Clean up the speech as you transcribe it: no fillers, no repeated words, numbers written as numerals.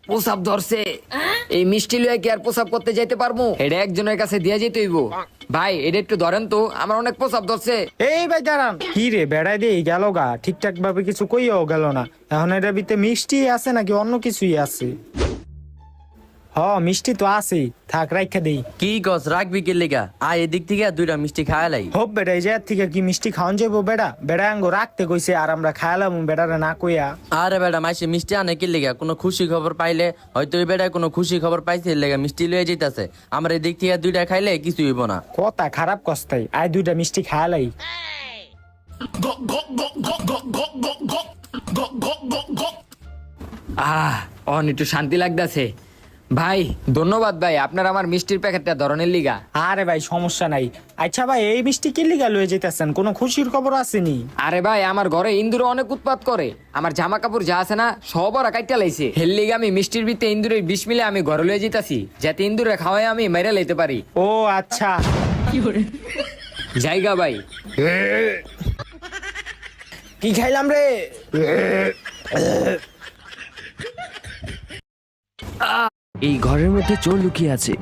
প্রসাব ধরছে। এই মিষ্টি লয়ে কি আর প্রসাব করতে যাইতে পারবো? এটা একজনের কাছে দিয়া যেতে হইব। ভাই এটা একটু ধরেন তো, আমার অনেক প্রসাব ধরছে। এই ভাই দাঁড়ান, কি রে বেড়াই দিয়ে গেল গা, ঠিকঠাক ভাবে কিছু কইও গেল না। এখন এটার ভিতরে মিষ্টি আছে নাকি অন্য কিছুই আছে? মিষ্টি তো আছেই, থাক রাইখা দেই। কি গছ রাখবি কে লেগা? আয় এদিক থেকে দুইটা মিষ্টি খায়ালাই। হোপ বেড়া, এই জায়গা থেকে কি মিষ্টি খাওয়ান যাবো? বেড়া বেড়া আঙ্গো রাখতে কইছে, আর আমরা খায়ালাম বেড়ারে না কইয়া। আরে বেটা মাইসে মিষ্টি আনে কি লেগা? কোনো খুশি খবর পাইলে হয়তো এই বেটায় কোনো খুশি খবর পাইছে লেগা মিষ্টি লয়ে যাইতাছে। আমার এদিক থেকে দুইটা খাইলে কিছু হইব না। কথা খারাপ কস্তাই, আয় দুইটা মিষ্টি খায়ালাই। অন একটু শান্তি লাগতাছে। ভাই ধন্যবাদ ভাই, আপনার আমার মিষ্টির প্যাকেটটা ধরনের লিগা। আরে ভাই সমস্যা নাই। আচ্ছা ভাই, এই মিষ্টি কি লিগা লয়ে যেতেছেন? কোনো খুশির খবর আসেনি? আরে ভাই আমার ঘরে ইন্দুর অনেক উৎপাত করে, আমার জামা কাপড় যা আছে না সব ওরা কাইটা লাইছে। হেল লিগা আমি মিষ্টির ভিতরে ইন্দুরের বিষ মিলে আমি ঘরে লয়ে যেতাছি, যাতে ইন্দুরে খাওয়াই আমি মেরে লইতে পারি। ও আচ্ছা। জায়গা ভাই। কি খাইলাম রে? এই ঘরের মধ্যে চোর লুকিয়ে আছে।